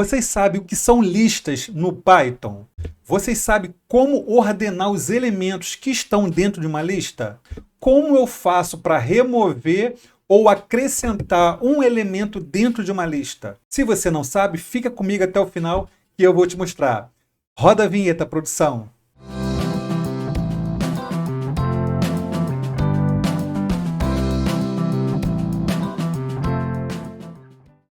Vocês sabem o que são listas no Python? Vocês sabem como ordenar os elementos que estão dentro de uma lista? Como eu faço para remover ou acrescentar um elemento dentro de uma lista? Se você não sabe, fica comigo até o final que eu vou te mostrar. Roda a vinheta, produção.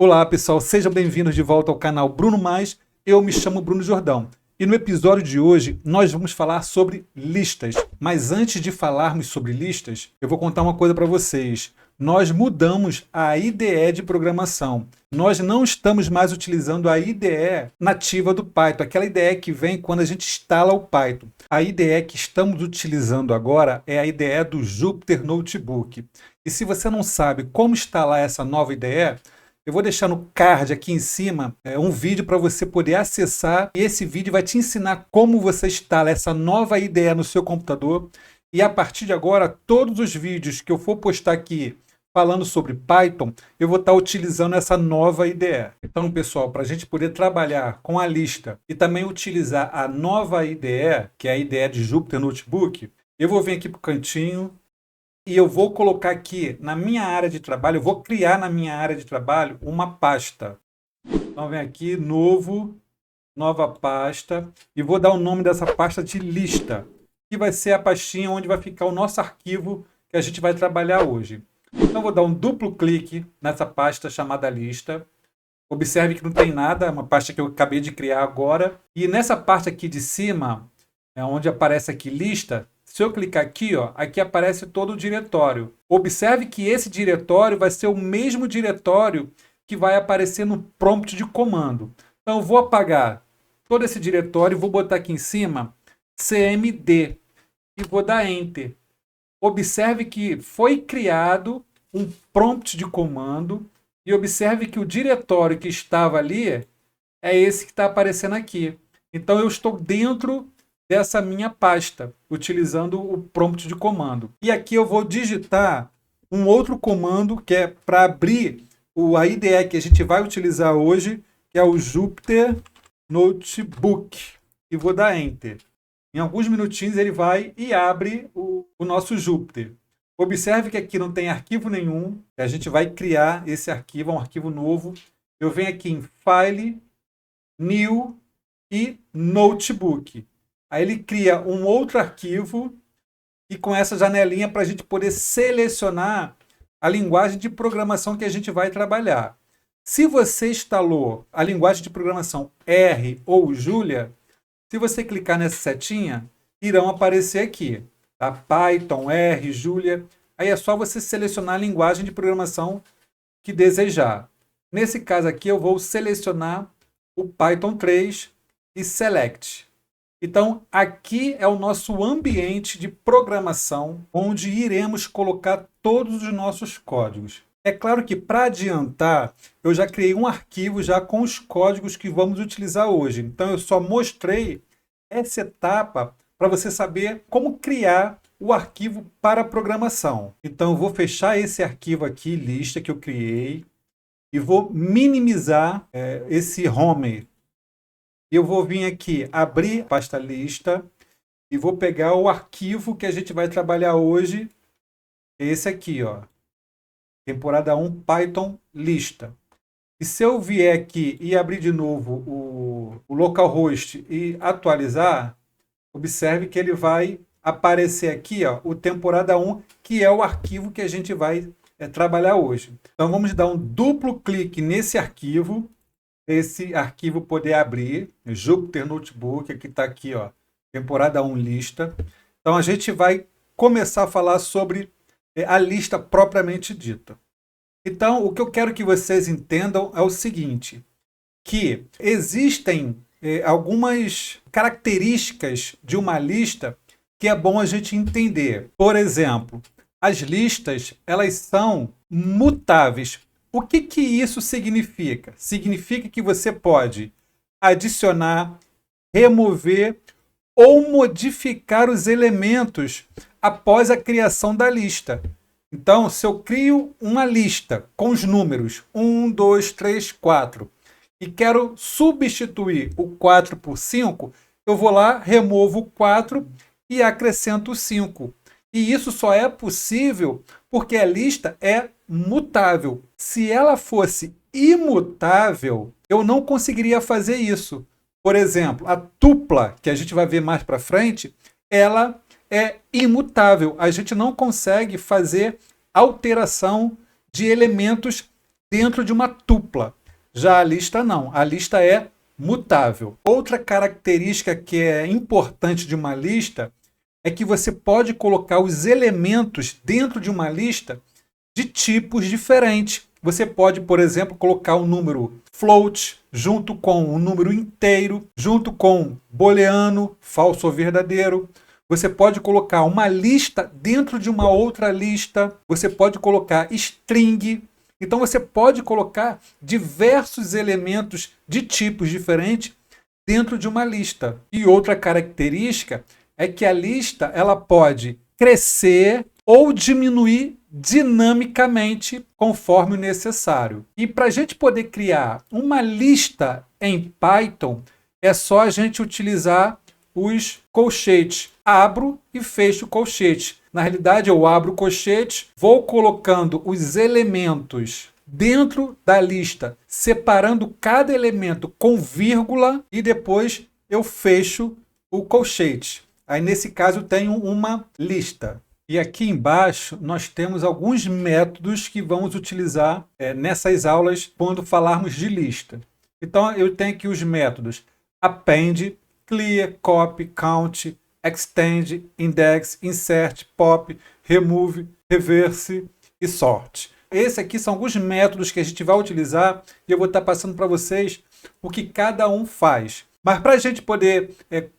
Olá pessoal, sejam bem-vindos de volta ao canal Bruno Mais. Eu me chamo Bruno Jordão e no episódio de hoje nós vamos falar sobre listas. Mas antes de falarmos sobre listas, eu vou contar uma coisa para vocês. Nós mudamos a IDE de programação. Nós não estamos mais utilizando a IDE nativa do Python, aquela IDE que vem quando a gente instala o Python. A IDE que estamos utilizando agora é a IDE do Jupyter Notebook. E se você não sabe como instalar essa nova IDE, eu vou deixar no card aqui em cima um vídeo para você poder acessar. E esse vídeo vai te ensinar como você instala essa nova IDE no seu computador. E a partir de agora, todos os vídeos que eu for postar aqui falando sobre Python, eu vou estar utilizando essa nova IDE. Então, pessoal, para a gente poder trabalhar com a lista e também utilizar a nova IDE, que é a IDE de Jupyter Notebook, eu vou vir aqui para o cantinho, e eu vou colocar aqui na minha área de trabalho, eu vou criar na minha área de trabalho uma pasta. Então vem aqui, novo, nova pasta, e vou dar o nome dessa pasta de lista, que vai ser a pastinha onde vai ficar o nosso arquivo que a gente vai trabalhar hoje. Então vou dar um duplo clique nessa pasta chamada lista. Observe que não tem nada, é uma pasta que eu acabei de criar agora. E nessa parte aqui de cima, onde aparece aqui lista, se eu clicar aqui, aqui aparece todo o diretório. Observe que esse diretório vai ser o mesmo diretório que vai aparecer no prompt de comando. Então eu vou apagar todo esse diretório e vou botar aqui em cima cmd e vou dar Enter. Observe que foi criado um prompt de comando e observe que o diretório que estava ali é esse que está aparecendo aqui. Então eu estou dentro dessa minha pasta, utilizando o prompt de comando. E aqui eu vou digitar um outro comando que é para abrir a IDE que a gente vai utilizar hoje, que é o Jupyter Notebook. E vou dar Enter. Em alguns minutinhos ele vai e abre o nosso Jupyter. Observe que aqui não tem arquivo nenhum. A gente vai criar esse arquivo, um arquivo novo. Eu venho aqui em File, New e Notebook. Aí ele cria um outro arquivo e com essa janelinha para a gente poder selecionar a linguagem de programação que a gente vai trabalhar. Se você instalou a linguagem de programação R ou Julia, se você clicar nessa setinha, irão aparecer aqui. Tá? Python, R, Julia. Aí é só você selecionar a linguagem de programação que desejar. Nesse caso aqui eu vou selecionar o Python 3 e Select. Então, aqui é o nosso ambiente de programação, onde iremos colocar todos os nossos códigos. É claro que, para adiantar, eu já criei um arquivo já com os códigos que vamos utilizar hoje. Então, eu só mostrei essa etapa para você saber como criar o arquivo para programação. Então, eu vou fechar esse arquivo aqui, lista que eu criei, e vou minimizar esse home. Eu vou vir aqui, abrir a pasta lista e vou pegar o arquivo que a gente vai trabalhar hoje. Esse aqui, temporada 1 Python lista. E se eu vier aqui e abrir de novo o localhost e atualizar, observe que ele vai aparecer aqui, o temporada 1, que é o arquivo que a gente vai trabalhar hoje. Então vamos dar um duplo clique nesse arquivo. Esse arquivo poder abrir, Jupyter Notebook, aqui está aqui, temporada 1 lista. Então a gente vai começar a falar sobre a lista propriamente dita. Então o que eu quero que vocês entendam é o seguinte, que existem algumas características de uma lista que é bom a gente entender. Por exemplo, as listas, elas são mutáveis. O que isso significa? Significa que você pode adicionar, remover ou modificar os elementos após a criação da lista. Então, se eu crio uma lista com os números 1, 2, 3, 4 e quero substituir o 4 por 5, eu vou lá, removo o 4 e acrescento o 5. E isso só é possível porque a lista é mutável. Se ela fosse imutável, eu não conseguiria fazer isso. Por exemplo, a tupla, que a gente vai ver mais para frente, ela é imutável. A gente não consegue fazer alteração de elementos dentro de uma tupla. Já a lista não. A lista é mutável. Outra característica que é importante de uma lista é que você pode colocar os elementos dentro de uma lista de tipos diferentes. Você pode, por exemplo, colocar o número float junto com um número inteiro, junto com booleano, falso ou verdadeiro. Você pode colocar uma lista dentro de uma outra lista. Você pode colocar string. Então você pode colocar diversos elementos de tipos diferentes dentro de uma lista. E outra característica é que a lista ela pode crescer ou diminuir dinamicamente conforme o necessário. E para a gente poder criar uma lista em Python, é só a gente utilizar os colchetes. Abro e fecho o colchete. Na realidade, eu abro o colchete, vou colocando os elementos dentro da lista, separando cada elemento com vírgula e depois eu fecho o colchete. Aí, nesse caso, eu tenho uma lista. E aqui embaixo nós temos alguns métodos que vamos utilizar nessas aulas quando falarmos de lista. Então eu tenho aqui os métodos append, clear, copy, count, extend, index, insert, pop, remove, reverse e sort. Esses aqui são alguns métodos que a gente vai utilizar e eu vou estar passando para vocês o que cada um faz. Mas para a gente poder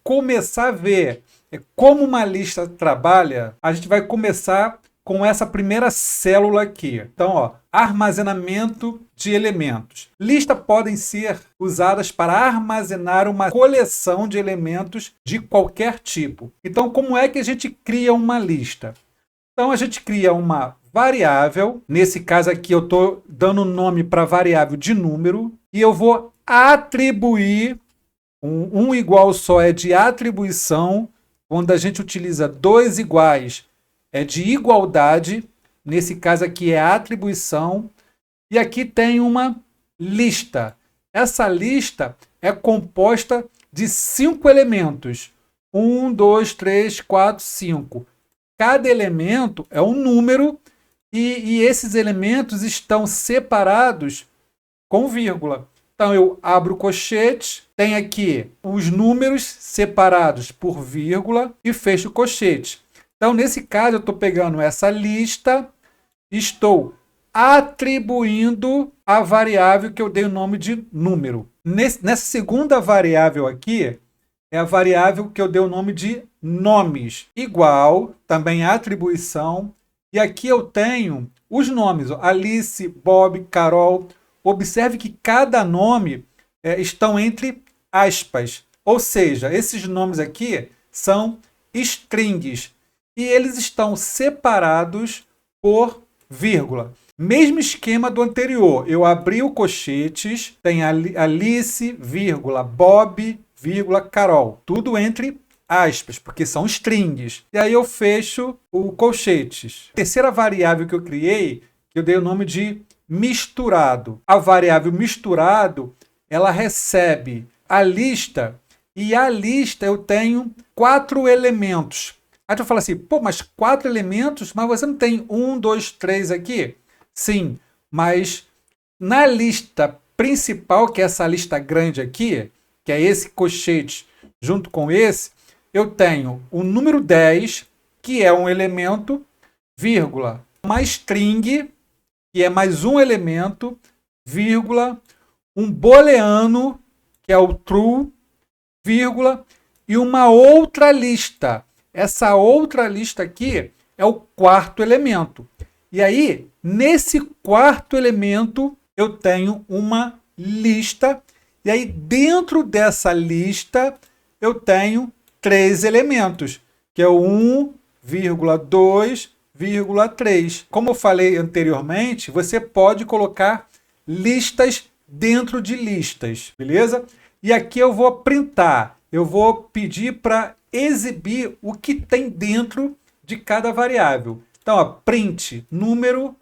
começar a ver como uma lista trabalha, a gente vai começar com essa primeira célula aqui. Então, armazenamento de elementos. Listas podem ser usadas para armazenar uma coleção de elementos de qualquer tipo. Então, como é que a gente cria uma lista? Então, a gente cria uma variável. Nesse caso aqui, eu estou dando nome para a variável de número. E eu vou atribuir, um igual só é de atribuição. Quando a gente utiliza dois iguais, é de igualdade. Nesse caso aqui é atribuição. E aqui tem uma lista. Essa lista é composta de 5 elementos. 1, 2, 3, 4, 5. Cada elemento é um número e esses elementos estão separados com vírgula. Então eu abro o colchete, tem aqui os números separados por vírgula e fecho o colchete. Então nesse caso eu estou pegando essa lista, estou atribuindo a variável que eu dei o nome de número. Nessa segunda variável aqui, é a variável que eu dei o nome de nomes, igual, também atribuição, e aqui eu tenho os nomes, Alice, Bob, Carol. Observe que cada nome estão entre aspas, ou seja, esses nomes aqui são strings, e eles estão separados por vírgula. Mesmo esquema do anterior, eu abri o colchetes, tem Alice, vírgula, Bob, vírgula, Carol. Tudo entre aspas, porque são strings. E aí eu fecho o colchetes. A terceira variável que eu criei, que eu dei o nome de misturado. A variável misturado, ela recebe a lista, e a lista eu tenho 4 elementos. Aí tu fala assim, pô, mas 4 elementos? Mas você não tem 1, 2, 3 aqui? Sim, mas na lista principal, que é essa lista grande aqui, que é esse colchete junto com esse, eu tenho o número 10, que é um elemento, vírgula, uma string, que é mais um elemento, vírgula, um booleano, que é o true, vírgula, e uma outra lista. Essa outra lista aqui é o quarto elemento. E aí, nesse quarto elemento, eu tenho uma lista. E aí, dentro dessa lista, eu tenho 3 elementos, que é o 1, 2, 3. Como eu falei anteriormente, você pode colocar listas dentro de listas, beleza? E aqui eu vou printar, eu vou pedir para exibir o que tem dentro de cada variável. Então, ó, print número,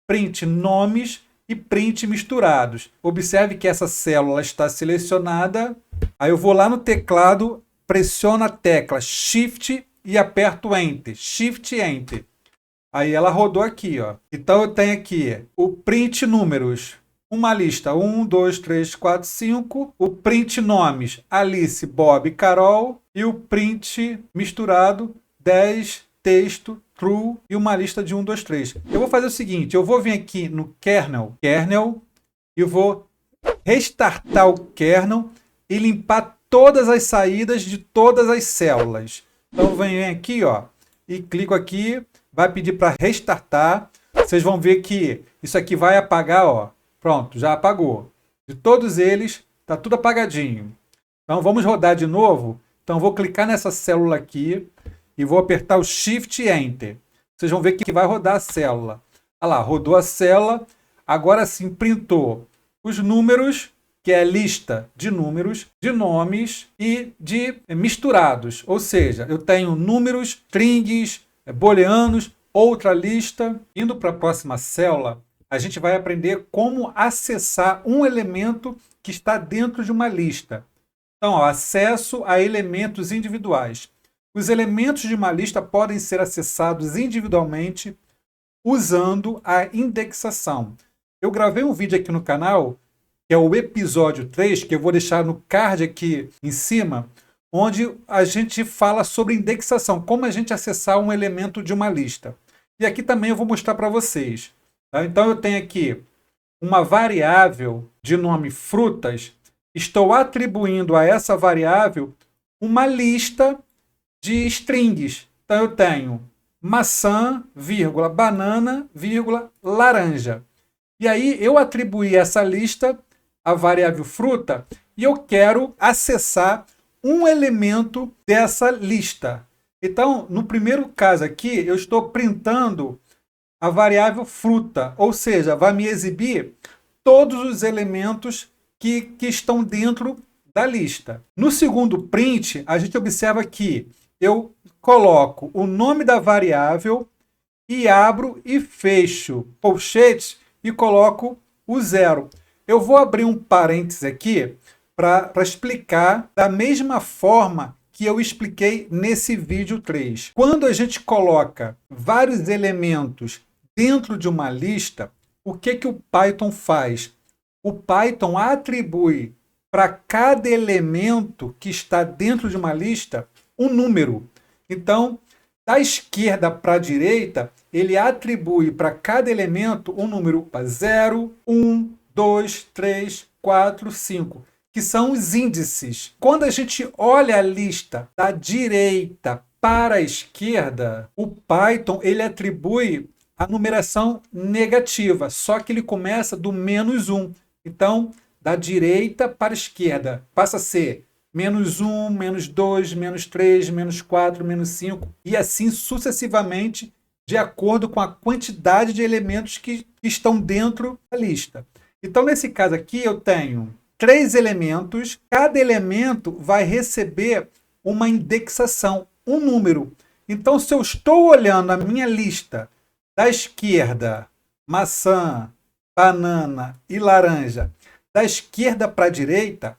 print nomes e print misturados. Observe que essa célula está selecionada. Aí eu vou lá no teclado, pressiono a tecla Shift e aperto Enter. Shift Enter. Aí ela rodou aqui, ó. Então eu tenho aqui o print números, uma lista 1, 2, 3, 4, 5. O print nomes, Alice, Bob, Carol. E o print misturado, 10, texto, true e uma lista de 1, 2, 3. Eu vou fazer o seguinte, eu vou vir aqui no kernel, e vou restartar o kernel e limpar todas as saídas de todas as células. Então eu venho aqui, ó, e clico aqui, vai pedir para restartar. Vocês vão ver que isso aqui vai apagar, ó. Pronto, já apagou. De todos eles, tá tudo apagadinho. Então vamos rodar de novo. Então vou clicar nessa célula aqui e vou apertar o Shift e Enter. Vocês vão ver que vai rodar a célula. Olha lá, rodou a célula. Agora sim, printou os números, que é a lista de números, de nomes e de misturados. Ou seja, eu tenho números, strings, booleanos, outra lista. Indo para a próxima célula, a gente vai aprender como acessar um elemento que está dentro de uma lista. Então, ó, acesso a elementos individuais. Os elementos de uma lista podem ser acessados individualmente usando a indexação. Eu gravei um vídeo aqui no canal, que é o episódio 3, que eu vou deixar no card aqui em cima, onde a gente fala sobre indexação, como a gente acessar um elemento de uma lista. E aqui também eu vou mostrar para vocês. Tá? Então eu tenho aqui uma variável de nome frutas, estou atribuindo a essa variável uma lista de strings. Então eu tenho maçã, vírgula, banana, vírgula, laranja. E aí eu atribuí essa lista à variável fruta e eu quero acessar um elemento dessa lista. Então, no primeiro caso aqui, eu estou printando a variável fruta, ou seja, vai me exibir todos os elementos que estão dentro da lista. No segundo print, a gente observa que eu coloco o nome da variável e abro e fecho colchetes e coloco o 0. Eu vou abrir um parênteses aqui para explicar da mesma forma que eu expliquei nesse vídeo 3. Quando a gente coloca vários elementos dentro de uma lista, o que o Python faz? O Python atribui para cada elemento que está dentro de uma lista um número. Então, da esquerda para a direita, ele atribui para cada elemento um número 0, 1, 2, 3, 4, 5, que são os índices. Quando a gente olha a lista da direita para a esquerda, o Python ele atribui a numeração negativa, só que ele começa do -1. Então, da direita para a esquerda, passa a ser -1, -2, -3, -4, -5, e assim sucessivamente, de acordo com a quantidade de elementos que estão dentro da lista. Então, nesse caso aqui, eu tenho 3 elementos, cada elemento vai receber uma indexação, um número. Então, se eu estou olhando a minha lista da esquerda, maçã, banana e laranja, da esquerda para a direita,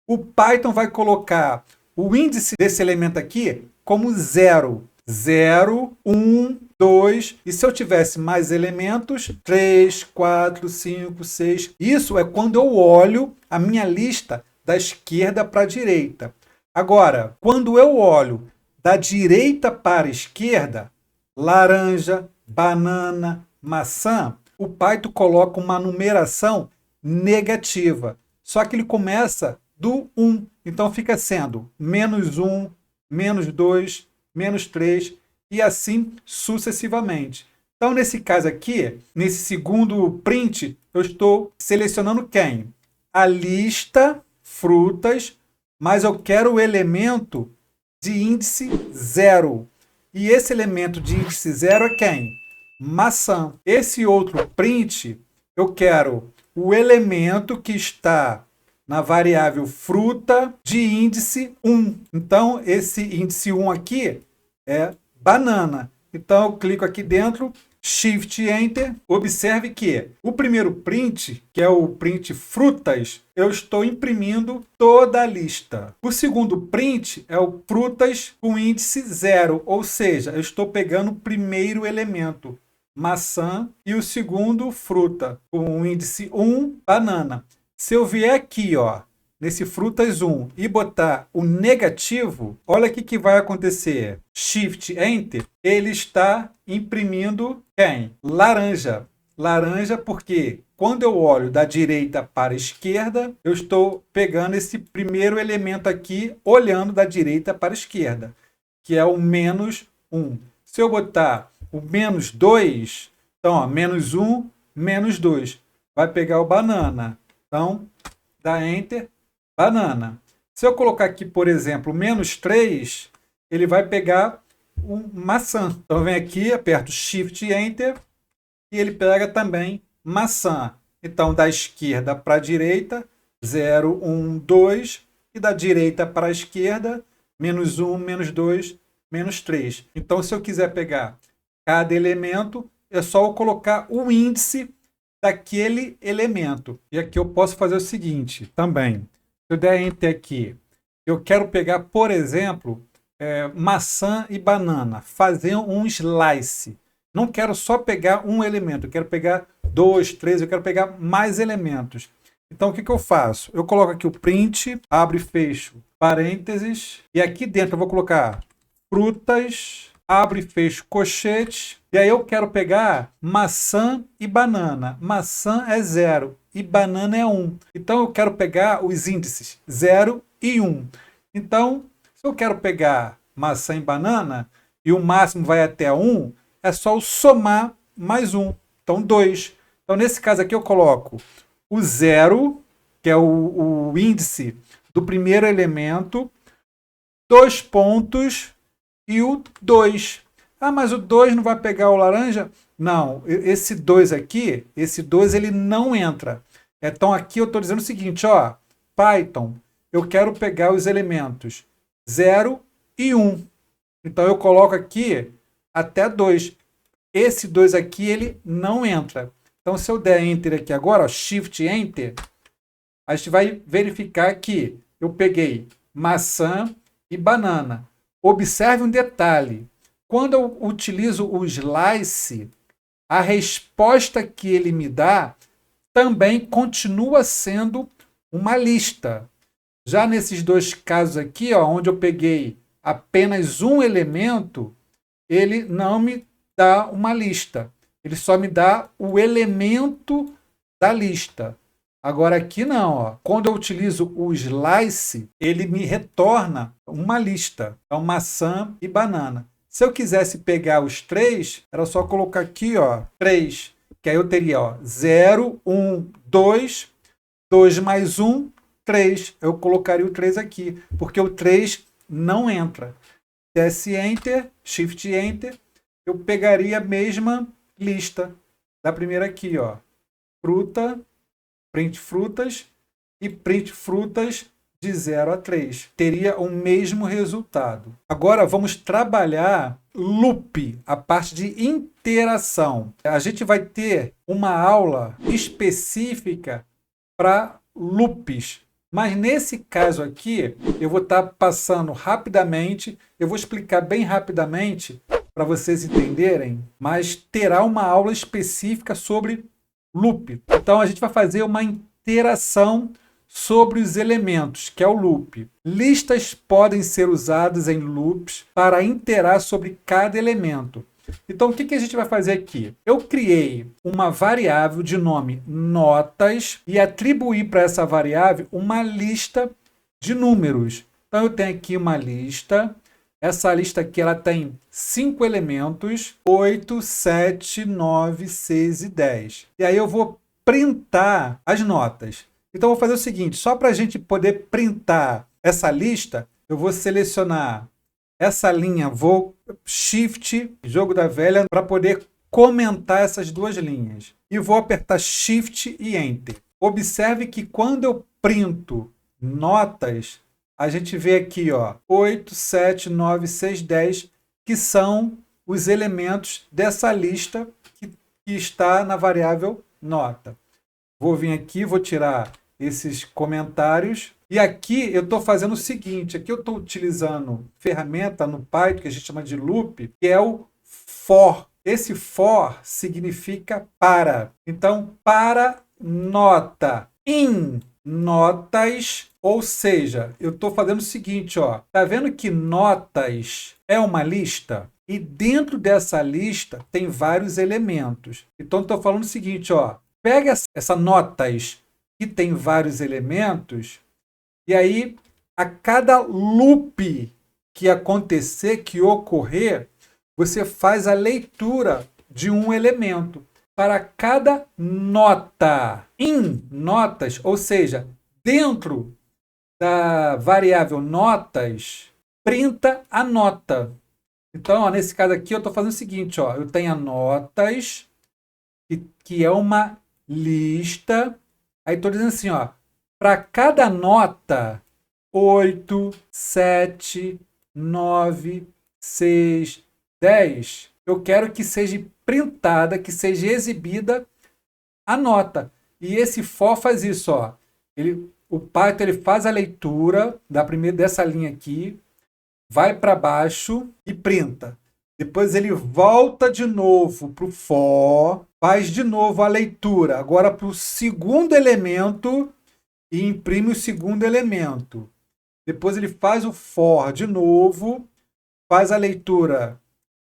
o Python vai colocar o índice desse elemento aqui como 0. 0, 1, 2, e se eu tivesse mais elementos, 3, 4, 5, 6. Isso é quando eu olho a minha lista da esquerda para a direita. Agora, quando eu olho da direita para a esquerda, laranja, banana, maçã, o Python coloca uma numeração negativa. Só que ele começa do 1. Então fica sendo -1, -2, -3 e assim sucessivamente. Então, nesse caso aqui, nesse segundo print, eu estou selecionando quem? A lista frutas, mas eu quero o elemento de índice 0. E esse elemento de índice 0 é quem? Maçã. Esse outro print, eu quero o elemento que está na variável fruta de índice 1. Então, esse índice 1 aqui é banana. Então, eu clico aqui dentro, Shift Enter. Observe que o primeiro print, que é o print frutas, eu estou imprimindo toda a lista. O segundo print é o frutas com índice 0, ou seja, eu estou pegando o primeiro elemento, maçã, e o segundo, fruta, com o índice 1, banana. Se eu vier aqui, ó, nesse frutas 1 e botar o negativo, olha o que vai acontecer. Shift Enter, ele está imprimindo quem? Laranja. Laranja porque quando eu olho da direita para a esquerda, eu estou pegando esse primeiro elemento aqui, olhando da direita para a esquerda, que é o menos 1. Se eu botar o menos 2, então, ó, menos 1, menos 2, vai pegar o banana. Então, dá Enter, banana. Se eu colocar aqui, por exemplo, menos 3, ele vai pegar maçã. Então, vem aqui, aperto Shift Enter e ele pega também maçã. Então, da esquerda para a direita, 0, 1, 2. E da direita para a esquerda, menos 1, menos 2, menos 3. Então, se eu quiser pegar cada elemento, é só eu colocar o índice daquele elemento. E aqui eu posso fazer o seguinte também. Se eu der Enter aqui, eu quero pegar, por exemplo, maçã e banana, fazer um slice. Não quero só pegar um elemento, eu quero pegar 2, 3, eu quero pegar mais elementos. Então, o que eu faço? Eu coloco aqui o print, abro e fecho parênteses, e aqui dentro eu vou colocar frutas, abro e fecho colchete, e aí eu quero pegar maçã e banana. Maçã é 0 e banana é 1. Então, eu quero pegar os índices 0 e 1. Então, se eu quero pegar maçã e banana, e o máximo vai até 1, é só eu somar mais 1. Então, 2. Então, nesse caso aqui, eu coloco o 0, que é o índice do primeiro elemento, 2 pontos e o 2. Ah, mas o 2 não vai pegar o laranja? Não, esse 2 aqui, esse 2 ele não entra. Então, aqui eu estou dizendo o seguinte, ó, Python, eu quero pegar os elementos 0 e 1. Então, eu coloco aqui até 2. Esse 2 aqui, ele não entra. Então, se eu der Enter aqui agora, ó, Shift Enter, a gente vai verificar que eu peguei maçã e banana. Observe um detalhe. Quando eu utilizo o slice, a resposta que ele me dá também continua sendo uma lista. Já nesses dois casos aqui, ó, onde eu peguei apenas um elemento, ele não me dá uma lista. Ele só me dá o elemento da lista. Agora aqui não, ó. Quando eu utilizo o slice, ele me retorna uma lista. Então, maçã e banana. Se eu quisesse pegar os 3, era só colocar aqui, ó, 3. Que aí eu teria, ó, 0, 1, 2, 2 mais 1, 3. Eu colocaria o 3 aqui, porque o 3 não entra. Desce Enter, Shift Enter, eu pegaria a mesma lista da primeira aqui, ó. Fruta, print frutas e print frutas de 0 a 3. Teria o mesmo resultado. Agora vamos trabalhar loop, a parte de interação. A gente vai ter uma aula específica para loops. Mas nesse caso aqui, eu vou estar passando rapidamente, eu vou explicar bem rapidamente para vocês entenderem, mas terá uma aula específica sobre loop. Então a gente vai fazer uma interação sobre os elementos, que é o loop. Listas podem ser usadas em loops para interar sobre cada elemento. Então, o que a gente vai fazer aqui? Eu criei uma variável de nome notas e atribuí para essa variável uma lista de números. Então, eu tenho aqui uma lista. Essa lista aqui ela tem 5 elementos, 8, 7, 9, 6 e 10. E aí eu vou printar as notas. Então, eu vou fazer o seguinte, só para a gente poder printar essa lista, eu vou selecionar essa linha, vou Shift, jogo da velha, para poder comentar essas duas linhas. E vou apertar Shift e Enter. Observe que quando eu printo notas, a gente vê aqui, ó, 8, 7, 9, 6, 10, que são os elementos dessa lista que está na variável nota. Vou vir aqui, vou tirar esses comentários. E aqui eu estou fazendo o seguinte, aqui eu estou utilizando ferramenta no Python, que a gente chama de loop, que é o for. Esse for significa para. Então, para nota, in notas, ou seja, eu estou fazendo o seguinte, ó. Tá vendo que notas é uma lista? E dentro dessa lista tem vários elementos. Então, estou falando o seguinte, ó. Pega essa notas que tem vários elementos e aí, a cada loop que acontecer, que ocorrer, você faz a leitura de um elemento. Para cada nota, em notas, ou seja, dentro da variável notas, printa a nota. Então, ó, nesse caso aqui, eu estou fazendo o seguinte, ó, eu tenho a notas, que é uma lista. Aí estou dizendo assim, ó, para cada nota, 8, 7, 9, 6, 10, eu quero que seja printada, que seja exibida a nota. E esse for faz isso, ó. O Python ele faz a leitura dessa linha aqui, vai para baixo e printa. Depois ele volta de novo para o for, faz de novo a leitura, agora para o segundo elemento e imprime o segundo elemento. Depois ele faz o for de novo, faz a leitura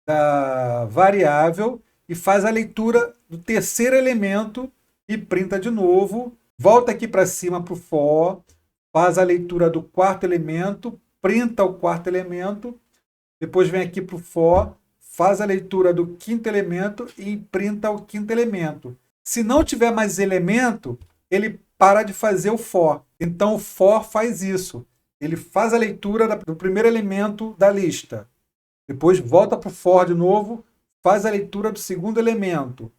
da variável e faz a leitura do terceiro elemento e printa de novo. Volta aqui para cima para o for, faz a leitura do quarto elemento, printa o quarto elemento, depois vem aqui para o for, faz a leitura do quinto elemento e printa o quinto elemento. Se não tiver mais elemento, ele para de fazer o for. Então o for faz isso. Ele faz a leitura do primeiro elemento da lista. Depois volta para o for de novo, faz a leitura do segundo elemento.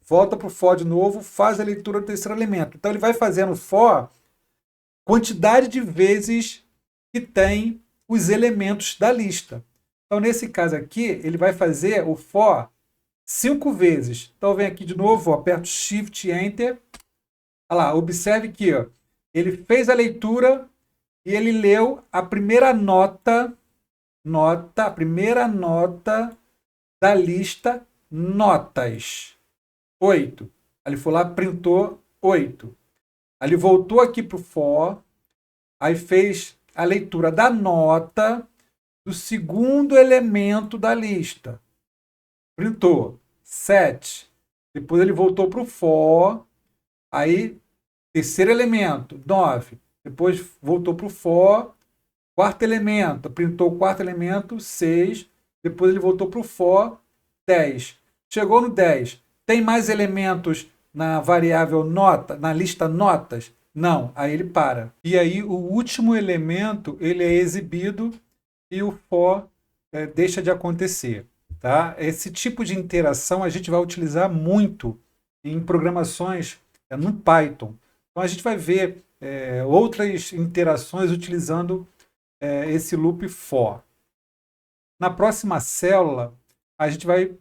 Volta para o for de novo, faz a leitura do terceiro elemento. Então ele vai fazendo for quantidade de vezes que tem os elementos da lista. Então, nesse caso aqui, ele vai fazer o for 5 vezes. Então, vem aqui de novo, ó, aperto Shift Enter. Olha lá, observe que ó, ele fez a leitura e ele leu a primeira nota, a primeira nota da lista notas. 8. Aí ele foi lá, printou 8. Aí ele voltou aqui para o for, aí fez a leitura da nota do segundo elemento da lista. Printou 7. Depois ele voltou para o for, aí terceiro elemento, 9. Depois voltou para o for, quarto elemento, printou o quarto elemento, 6. Depois ele voltou para o for, 10. Chegou no 10. Tem mais elementos na variável nota, na lista notas? Não, aí ele para. E aí o último elemento ele é exibido e o for deixa de acontecer. Tá? Esse tipo de interação a gente vai utilizar muito em programações no Python. Então a gente vai ver outras interações utilizando esse loop for. Na próxima célula, a gente vai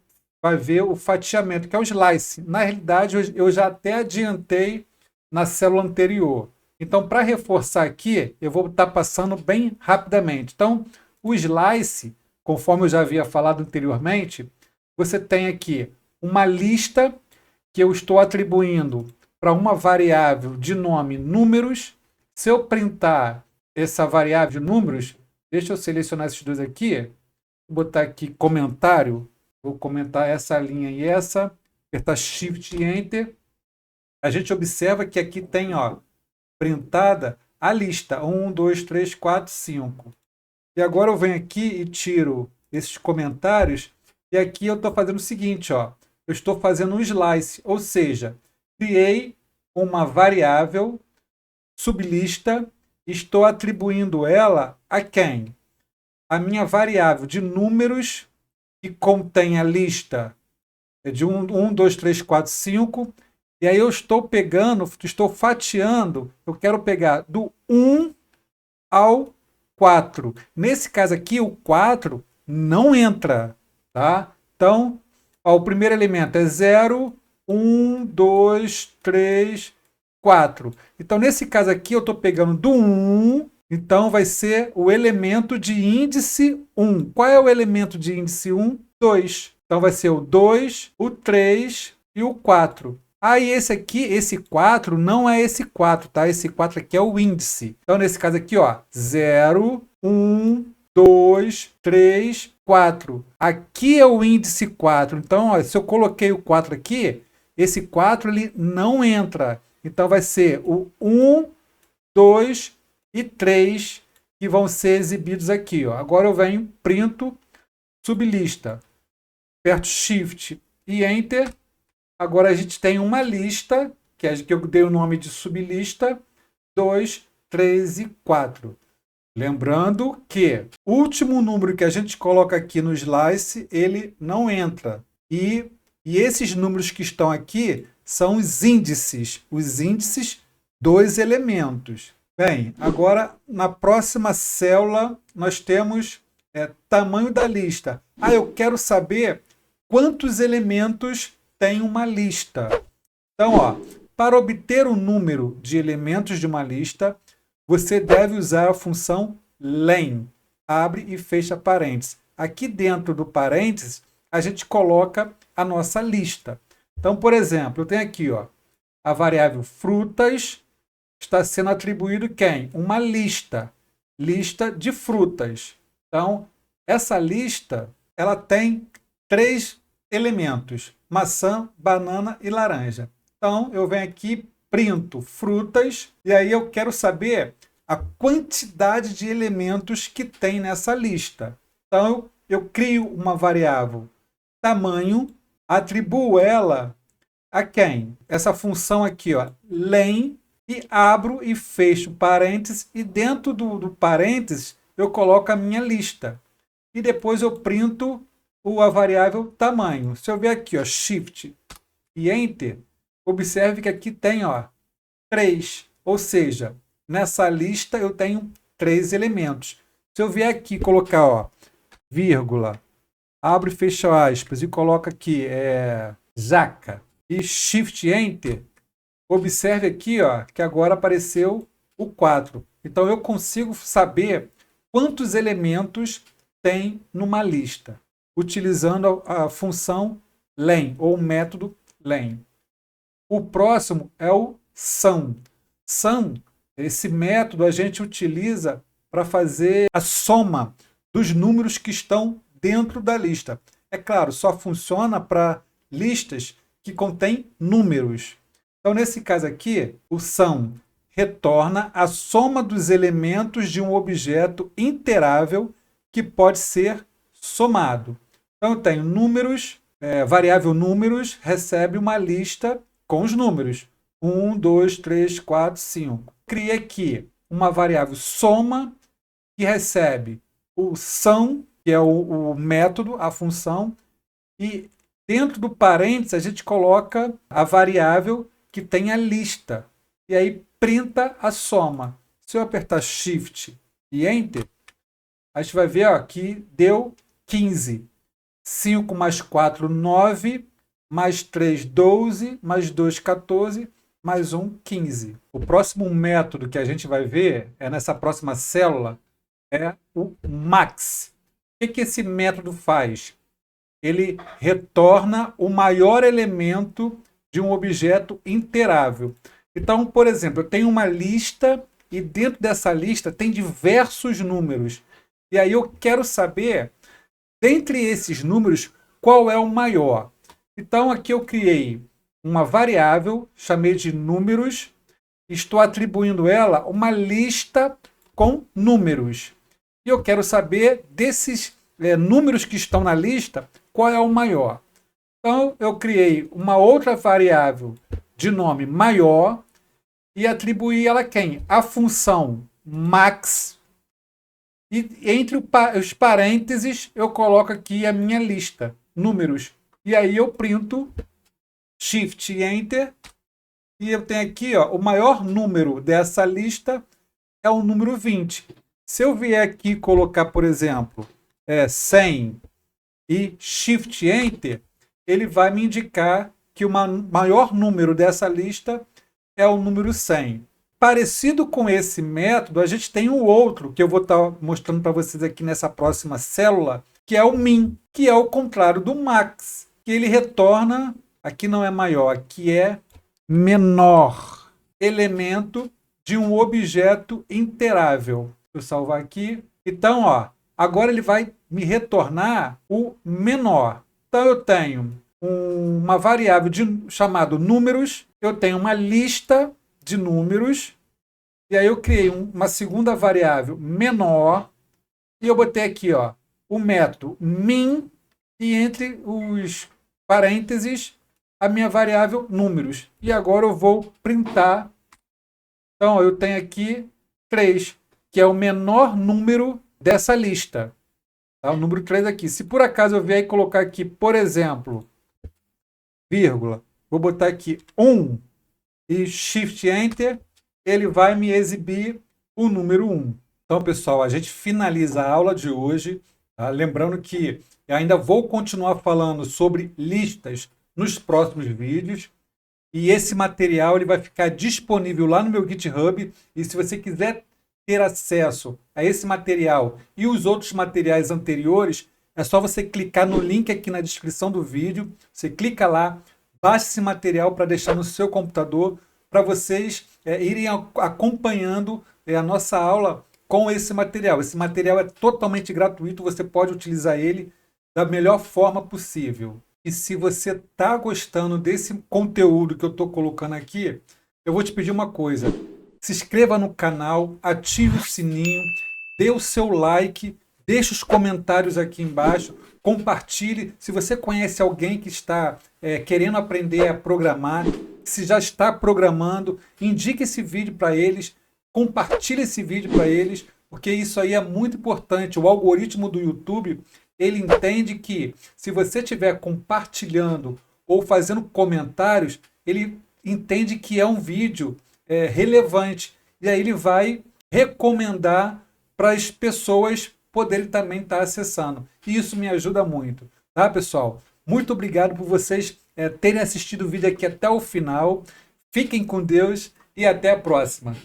ver o fatiamento, que é o slice. Na realidade, eu já até adiantei na célula anterior. Então, para reforçar aqui, eu vou estar passando bem rapidamente. Então, o slice, conforme eu já havia falado anteriormente, você tem aqui uma lista que eu estou atribuindo para uma variável de nome números. Se eu printar essa variável de números, deixa eu selecionar esses dois aqui, vou botar aqui comentário, vou comentar essa linha e essa, apertar Shift e Enter. A gente observa que aqui tem, ó, printada a lista 1, 2, 3, 4, 5. E agora eu venho aqui e tiro esses comentários e aqui eu estou fazendo o seguinte, ó, eu estou fazendo um slice, ou seja, criei uma variável sublista e estou atribuindo ela a quem? A minha variável de números que contém a lista de 1, 2, 3, 4, 5 E aí eu estou fatiando, eu quero pegar do 1 ao 4. Nesse caso aqui, o 4 não entra, tá? Então, ó, o primeiro elemento é 0, 1, 2, 3, 4. Então, nesse caso aqui, eu estou pegando do 1, então vai ser o elemento de índice 1. Qual é o elemento de índice 1? 2. Então, vai ser o 2, o 3 e o 4. Aí esse aqui, esse 4, não é esse 4, tá? Esse 4 aqui é o índice. Então, nesse caso aqui, ó, 0, 1, 2, 3, 4. Aqui é o índice 4. Então, ó, se eu coloquei o 4 aqui, esse 4 ele não entra. Então, vai ser o 1, 2 e 3 que vão ser exibidos aqui, ó. Agora eu venho, printo, sublista. Aperto Shift e Enter. Agora a gente tem uma lista, que eu dei o nome de sublista, 2, 3 e 4. Lembrando que o último número que a gente coloca aqui no slice, ele não entra. E esses números que estão aqui são os índices dos elementos. Bem, agora na próxima célula nós temos tamanho da lista. Eu quero saber quantos elementos tem uma lista. Então, ó, para obter o número de elementos de uma lista, você deve usar a função len, abre e fecha parênteses. Aqui dentro do parênteses, a gente coloca a nossa lista. Então, por exemplo, eu tenho aqui, ó, a variável frutas, está sendo atribuído quem? Uma lista de frutas. Então, essa lista, ela tem 3 elementos: maçã, banana e laranja. Então, eu venho aqui, printo frutas, e aí eu quero saber a quantidade de elementos que tem nessa lista. Então, eu crio uma variável tamanho, atribuo ela a quem? Essa função aqui, ó, len, e abro e fecho parênteses, e dentro do parênteses eu coloco a minha lista. E depois eu printo a variável tamanho. Se eu ver aqui, ó, Shift e Enter, observe que aqui tem, ó, 3. Ou seja, nessa lista eu tenho 3 elementos. Se eu vier aqui colocar, ó, vírgula, abre e fecha aspas e coloca aqui jaca e Shift Enter, observe aqui, ó, que agora apareceu o 4. Então eu consigo saber quantos elementos tem numa lista, utilizando a função len, ou o método len. O próximo é o sum. Sum, esse método a gente utiliza para fazer a soma dos números que estão dentro da lista. É claro, só funciona para listas que contêm números. Então, nesse caso aqui, o sum retorna a soma dos elementos de um objeto interável que pode ser somado. Então, eu tenho números, variável números recebe uma lista com os números. 1, 2, 3, 4, 5. Criei aqui uma variável soma, que recebe o sum, que é o método, a função, e dentro do parênteses a gente coloca a variável que tem a lista. E aí printa a soma. Se eu apertar Shift e Enter, a gente vai ver, ó, que deu 15. 5 mais 4, 9, mais 3, 12, mais 2, 14, mais 1, 15. O próximo método que a gente vai ver nessa próxima célula, é o max. O que esse método faz? Ele retorna o maior elemento de um objeto interável. Então, por exemplo, eu tenho uma lista e dentro dessa lista tem diversos números. E aí eu quero saber, dentre esses números, qual é o maior. Então, aqui eu criei uma variável, chamei de números, estou atribuindo ela uma lista com números. E eu quero saber desses números que estão na lista, qual é o maior. Então, eu criei uma outra variável de nome maior e atribuí ela a quem? A função max. E entre os parênteses, eu coloco aqui a minha lista, números. E aí eu printo Shift e Enter, E eu tenho aqui, ó, o maior número dessa lista é o número 20. Se eu vier aqui colocar, por exemplo, 100 e Shift Enter, ele vai me indicar que o maior número dessa lista é o número 100. Parecido com esse método, a gente tem um outro que eu vou estar mostrando para vocês aqui nessa próxima célula, que é o min, que é o contrário do max, que ele retorna, aqui não é maior, aqui é menor elemento de um objeto interável. Vou salvar aqui. Então, ó, agora ele vai me retornar o menor. Então eu tenho uma variável chamada números, eu tenho uma lista de números, e aí eu criei uma segunda variável menor, e eu botei aqui, ó, o método min, e entre os parênteses a minha variável números. E agora eu vou printar. Então eu tenho aqui 3, que é o menor número dessa lista. Tá? O número 3 aqui. Se por acaso eu vier e colocar aqui, por exemplo, vírgula, vou botar aqui 1 e Shift Enter, ele vai me exibir o número 1. Então, pessoal, a gente finaliza a aula de hoje. Tá? Lembrando que eu ainda vou continuar falando sobre listas nos próximos vídeos. E esse material ele vai ficar disponível lá no meu GitHub. E se você quiser ter acesso a esse material e os outros materiais anteriores, é só você clicar no link aqui na descrição do vídeo. Você clica lá, baixa esse material para deixar no seu computador, para vocês irem acompanhando a nossa aula com esse material. Esse material é totalmente gratuito, você pode utilizar ele da melhor forma possível. E se você está gostando desse conteúdo que eu estou colocando aqui, eu vou te pedir uma coisa. Se inscreva no canal, ative o sininho, dê o seu like, deixe os comentários aqui embaixo, compartilhe. Se você conhece alguém que está querendo aprender a programar, se já está programando, indique esse vídeo para eles, compartilhe esse vídeo para eles, porque isso aí é muito importante. O algoritmo do YouTube, ele entende que se você estiver compartilhando ou fazendo comentários, ele entende que é um vídeo relevante. E aí ele vai recomendar para as pessoas poderem também estar acessando. E isso me ajuda muito. Tá, pessoal? Muito obrigado por vocês terem assistido o vídeo aqui até o final. Fiquem com Deus e até a próxima.